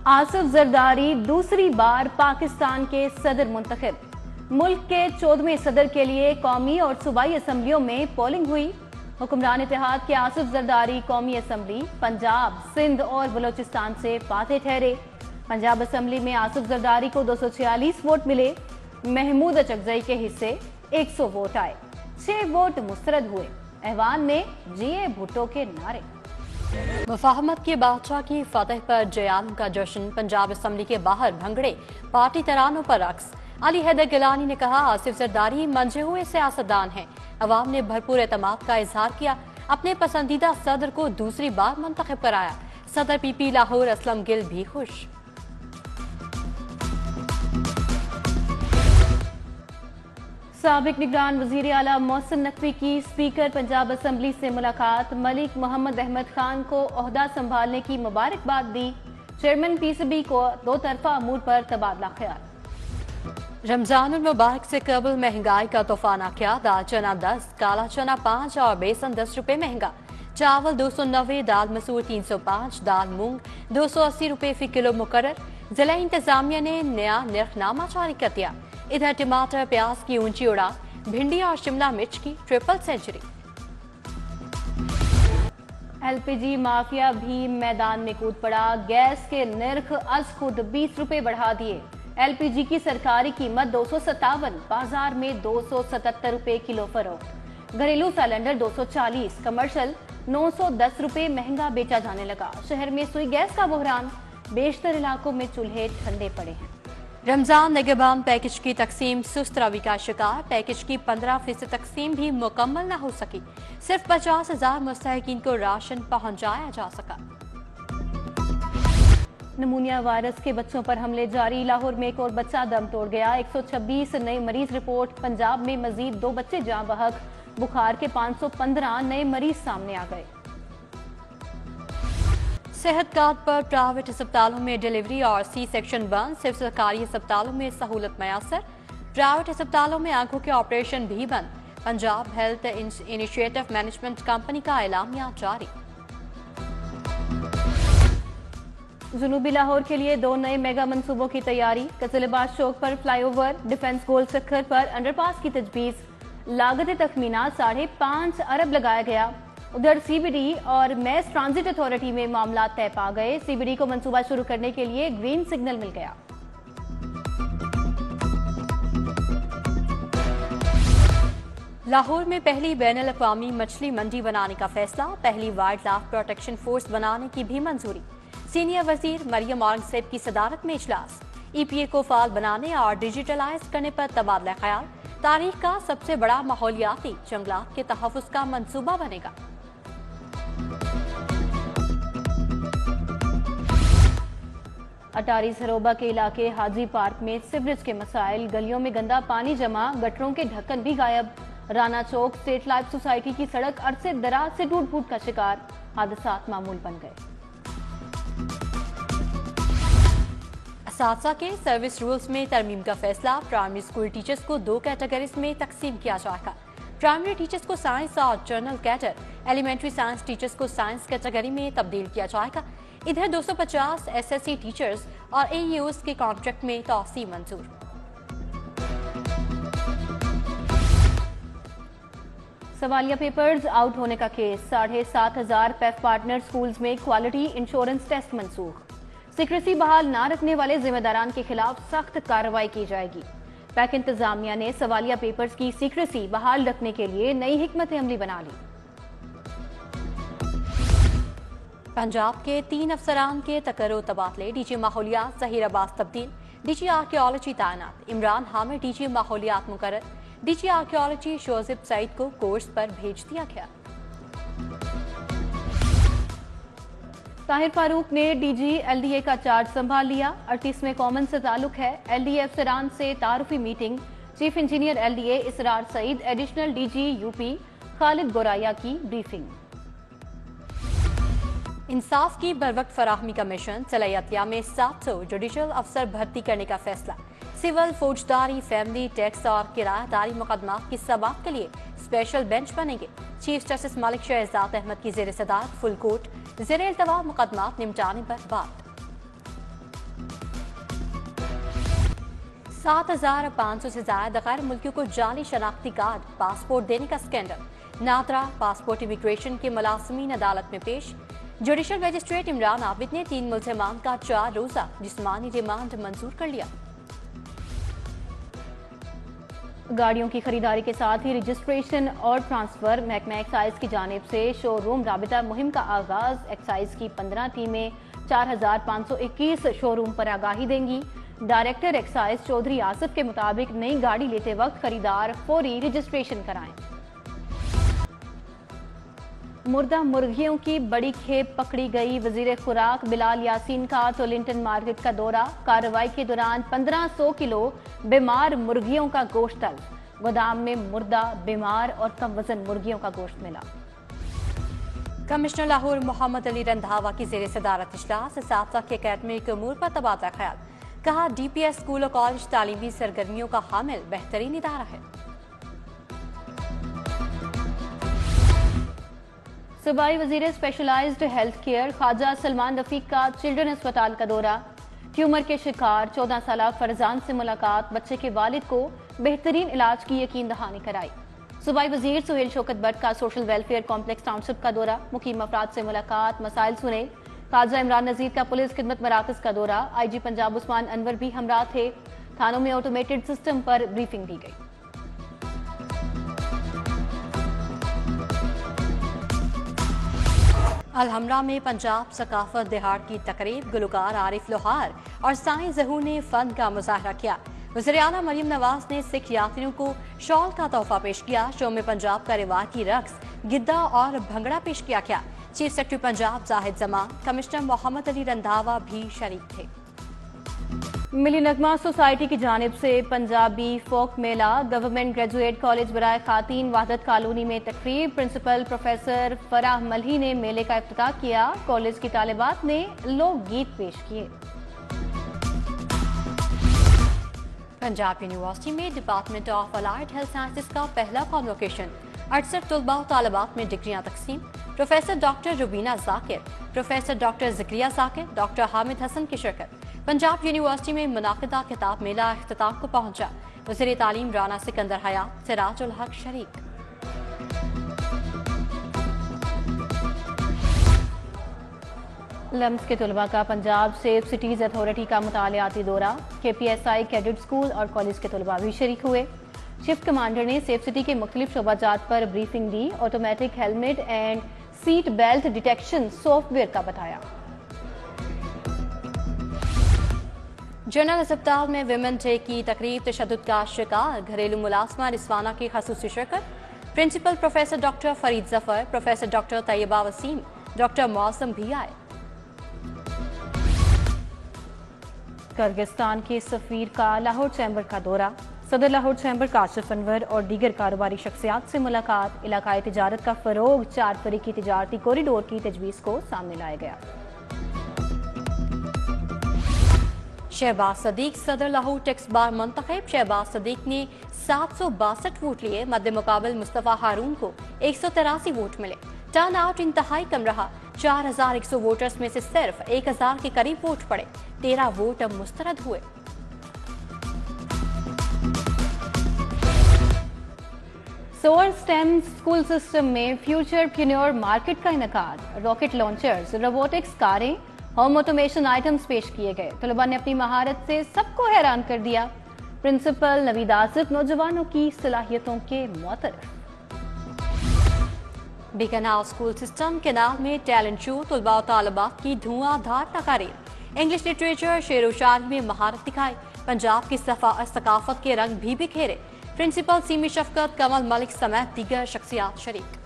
आसिफ जरदारी दूसरी बार पाकिस्तान के सदर मुंतखब। मुल्क के 14वें सदर के लिए कौमी और सूबाई असम्बलियों में पोलिंग हुई। हुक्मरान इत्तेहाद के आसिफ जरदारी कौमी असम्बली पंजाब, सिंध और बलोचिस्तान से फातेह ठहरे। पंजाब असम्बली में आसिफ जरदारी को 246 वोट मिले। महमूद अचकजई के हिस्से 100 वोट आए। 6 वोट मुस्तरद हुए। ऐवान में जिए भुट्टो के नारे। मुफाहमत के बादशाह की फतह पर जयान का जश्न। पंजाब असम्बली के बाहर भंगड़े, पार्टी तरानों पर रक्स। अली हैदर गिलानी ने कहा, आसिफ जरदारी मंझे हुए सियासतदान हैं। अवाम ने भरपूर एतमाद का इजहार किया। अपने पसंदीदा सदर को दूसरी बार मुंतखब कराया। सदर पीपी लाहौर असलम गिल भी खुश। साबिक निगरान वजीर आला मोहसिन नकवी की स्पीकर पंजाब असम्बली से मुलाकात। मलिक मोहम्मद अहमद खान को ओहदा संभालने की मुबारकबाद दी। चेयरमैन पीसीबी को दो तरफा अमूर पर तबादला ख्याल। रमजान मुबारक से कबल महंगाई का तूफान आ गया। दाल चना 10, काला चना 5 और बेसन 10 रुपए महंगा। चावल 290, दाल मसूर 305, दाल मूंग 280 रुपए फी किलो मुकर्रर। जिला इंतजामिया ने नया निर्खनामा जारी कर दिया। इधर टमाटर प्याज की ऊंची उड़ान, भिंडी और शिमला मिर्च की ट्रिपल सेंचुरी। एलपीजी माफिया भी मैदान में कूद पड़ा। गैस के निर्ख अज खुद 20 रुपए बढ़ा दिए। एलपीजी की सरकारी कीमत 257, बाजार में 277 रुपए किलो फरोख्त। घरेलू सिलेंडर 240, कमर्शियल 910 रुपए महंगा बेचा जाने लगा। शहर में सुई गैस का बहरान, बेशतर इलाकों में चूल्हे ठंडे पड़े हैं। रमजान निगहबान पैकेज की तकसीम सुस्त रवि का शिकार। पैकेज की 15% तकसीम भी मुकम्मल न हो सकी। सिर्फ 50,000 मुस्तहिकीन को राशन पहुंचाया जा सका। नमूनिया वायरस के बच्चों पर हमले जारी। लाहौर में एक और बच्चा दम तोड़ गया। 126 नए मरीज रिपोर्ट। पंजाब में मजीद 2 बच्चे जाँ बहक। बुखार के 515 नए मरीज सामने आ गए। सेहत कार्ड पर प्राइवेट अस्पतालों में डिलीवरी और सी सेक्शन बंद। सिर्फ सरकारी अस्पतालों में सहूलत मैसर। प्राइवेट अस्पतालों में आंखों के ऑपरेशन भी बंद। Punjab health initiative management company का एलामिया जारी। जुनूबी लाहौर के लिए 2 नए मेगा मंसूबों की तैयारी। कजलबाज चौक पर फ्लाईओवर, डिफेंस गोल सखर पर अंडरपास की तजवीज। लागत तखमीना 5.5 अरब लगाया गया। उधर सीबीडी और मैस ट्रांजिट अथॉरिटी में मामला तय पा गए। सीबीडी को मंसूबा शुरू करने के लिए ग्रीन सिग्नल मिल गया। लाहौर में पहली बैनुल अक़वामी मछली मंडी बनाने का फैसला। पहली वाइल्ड लाइफ प्रोटेक्शन फोर्स बनाने की भी मंजूरी। सीनियर वजीर मरियम औरंगजेब की सदारत में इजलास। ईपीए को फाल बनाने और डिजिटलाइज करने पर तबादला ख्याल। तारीख का सबसे बड़ा माहौलियाती जंगलात के तहफ़्फ़ुज़ का मंसूबा बनेगा। अटारी सरोबा के इलाके हाजी पार्क में सीवरेज के मसाइल। गलियों में गंदा पानी जमा, गटरों के ढक्कन भी गायब। राना चौक स्टेट लाइफ सोसाइटी की सड़क अरसे दराज से टूट फूट का शिकार। हादसात मामूल बन गए। असातिज़ा के सर्विस रूल्स में तरमीम का फैसला। प्राइमरी स्कूल टीचर्स को 2 कैटेगरीज में तकसीम किया जाएगा। प्राइमरी टीचर्स को साइंस और general cadre, elementary science teachers को साइंस कैटेगरी में तब्दील किया जाएगा। इधर 250 एसएससी टीचर्स और एईओस के कॉन्ट्रैक्ट में तौसीह मंजूर। सवालिया पेपर्स आउट होने का केस। 7,500 पेफ पार्टनर स्कूल्स में क्वालिटी इंश्योरेंस टेस्ट मनसूख। सीक्रेसी बहाल न रखने वाले जिम्मेदारान के खिलाफ सख्त कार्रवाई की जाएगी। पैक इंतजामिया ने सवालिया पेपर्स की सीक्रेसी बहाल रखने के लिए नई हिकमत अमली बना ली। पंजाब के 3 अफसरान के तकर्रो तबादले। डीजी माहौलियात ज़हीर अब्बास तब्दील। डीजी आर्कियोलॉजी तैनात। इमरान हामिद डीजी माहौलियात मुकर्रर। डीजी आर्कियोलॉजी शोजिब सईद को कोर्स पर भेज दिया गया। ताहिर फारूक ने डीजी एलडीए का चार्ज संभाल लिया। 38वें कॉमन से ताल्लुक है। एलडीए अफसरान से तारुफी meeting. Chief engineer LDA Israr Saeed, additional DG UP Khalid Goraya की ब्रीफिंग। इंसाफ की बरवक्त फराहमी का मिशन। सलाहियतिया में 700 जुडिशल अफसर भर्ती करने का फैसला। सिविल, फौजदारी, फैमिली, टैक्स और किरायादारी मुकदमात की समाअत के लिए स्पेशल बेंच बनेंगे। चीफ जस्टिस मलिक शहजाद अहमद की ज़ेर सदारत फुल कोर्ट ज़ेर इल्तवा मुकदमात निपटाने पर बात। 7,500 से ज्यादा गैर मुल्कियों को जाली शनाख्ती कार्ड पासपोर्ट देने का स्कैंडल। नादरा पासपोर्ट इमिग्रेशन के मुलाजमीन अदालत में पेश। जुडिशल मजिस्ट्रेट इमरान आबिद ने 3 मुल्ज़िमान का 4 रोज़ा जिस्मानी रिमांड मंजूर कर लिया। गाड़ियों की खरीदारी के साथ ही रजिस्ट्रेशन और ट्रांसफर। महकमा एक्साइज की जानिब से शोरूम राबिता मुहिम का आगाज। एक्साइज की 15 टीमें 4,521 शोरूम पर आगाही देंगी। डायरेक्टर एक्साइज चौधरी आसिफ के मुताबिक नई गाड़ी लेते वक्त खरीदार फौरी रजिस्ट्रेशन कराएं। मुर्दा मुर्गियों की बड़ी खेप पकड़ी गई। वजीर खुराक बिलाल यासीन का टोलिंटन मार्केट का दौरा। कार्रवाई के दौरान 1500 किलो बीमार मुर्गियों का गोश्त तलब। गोदाम में मुर्दा, बीमार और कम वजन मुर्गियों का गोश्त मिला। कमिश्नर लाहौर मोहम्मद अली रंधावा की ज़ेर सदारत इजलास। साथ के एकेडमिक उमूर पर तबादला ख्याल। कहा DPS स्कूल और कॉलेज तालीमी सरगर्मियों का हामिल बेहतरीन इदारा है। सूबाई वजीर specialised health care Khwaja Salman Rafiq का चिल्ड्रन अस्पताल का दौरा। ट्यूमर के शिकार 14 साल फरजान से मुलाकात। बच्चे के वालिद को बेहतरीन इलाज की यकीन दहानी कराई। सूबाई वजीर सुहेल शौकत भट्ट का सोशल वेलफेयर कॉम्प्लेक्स टाउनशिप का दौरा। मुकीम अफराद से मुलाकात, मसाइल सुने। ख्वाजा इमरान नजीर का पुलिस खिदमत मराकज का दौरा। IG पंजाब उस्मान अनवर भी हमरा थे। थानों में ऑटोमेटेड सिस्टम पर ब्रीफिंग दी गई। अलहमरा में पंजाब सकाफत दिहाड़ की तकरीब। गुलकार आरिफ लोहार और साईं ज़हूर ने फन का मुजाहरा किया। वज़ीर आला मरियम नवाज ने सिख यात्रियों को शॉल का तोहफा पेश किया। शो में पंजाब का रिवायती रक्स, गिद्दा और भंगड़ा पेश किया गया। Chief secretary Punjab Zahid Zaman, commissioner Mohammad Ali Randhawa भी शरीक थे। मिली नगमा सोसाइटी की जानिब से पंजाबी फोक मेला। गवर्नमेंट ग्रेजुएट कॉलेज बराए खातीन वाहदत कॉलोनी में तकरीब। प्रिंसिपल प्रोफेसर फराह मल्ही ने मेले का इफ्तिताह किया। कॉलेज की तालिबात ने लोकगीत पेश किए। पंजाब यूनिवर्सिटी में department of allied health sciences का पहला कॉन्वोकेशन। 68 तलबा और तालिबात में डिग्रियां तकसीम। Professor doctor Rubina Zakir, professor doctor Zakariya Sakir, doctor Hamid Hasan की शिरकत। पंजाब यूनिवर्सिटी में मुनाकिदा किताब मेला इख्तिताम को पहुंचा। वज़ीर तालीम राना सिकंदर हयात, सिराजुल हक शरीक। लम्स के तलबा का पंजाब सेफ सिटीज अथॉरिटी का मुतालियाती दौरा। KPSI कैडेट स्कूल और कॉलेज के तलबा भी शरीक हुए। शिफ्ट कमांडर ने सेफ सिटी के मुख्तलिफ शोबाजात पर briefing the. Automatic helmet and seat belt detection software का बताया। जनरल अस्पताल में विमेन डे की तकरीब। तशद्दुद का शिकार घरेलू मुलाजमा रिजवाना की खसूसी शिरकत। Principal professor doctor Farid Zafar, professor doctor Tayyaba Waseem, doctor Mausam भी आए। किर्गिस्तान के सफीर का लाहौर चैम्बर का दौरा। सदर लाहौर चैम्बर काशिफ अनवर और दीगर कारोबारी शख्सियात से मुलाकात। इलाकाई तिजारत का फरोग, 4 फरीकी तिजारती कॉरिडोर की तजवीज़ को सामने लाया गया। शहबाज सदीक सदर लाहौर टैक्स बार मुंतखब। शहबाज सदीक ने 762 वोट लिए। मद्दे मुकाबल मुस्तफ़ा हारून को 183 वोट मिले। टर्न आउट इंतहाई कम रहा। 4100 वोटर्स में से सिर्फ 1000 के करीब वोट पड़े। 13 वोट अब मुस्तरद हुए। सोअर स्टेम स्कूल सिस्टम में फ्यूचर प्रीन्योर मार्केट का इनेकाद। रॉकेट लॉन्चर्स, रोबोटिक्स कारें, होम ऑटोमेशन आइटम्स पेश किए गए। तलबा ने अपनी महारत से सबको हैरान कर दिया। प्रिंसिपल नवीद आसिफ नौजवानों की सलाहियतों के मुअतरफ। Beaconhouse school system canal में टैलेंट शो। तलबा और तालिबात की धुआंधार तकारीर। इंग्लिश लिटरेचर, शेर व शायरी में महारत दिखाई। पंजाब की सकाफत के रंग भी बिखेरे। प्रिंसिपल सीमी शफकत, कमल मलिक समेत दीगर शख्सियात शरीक।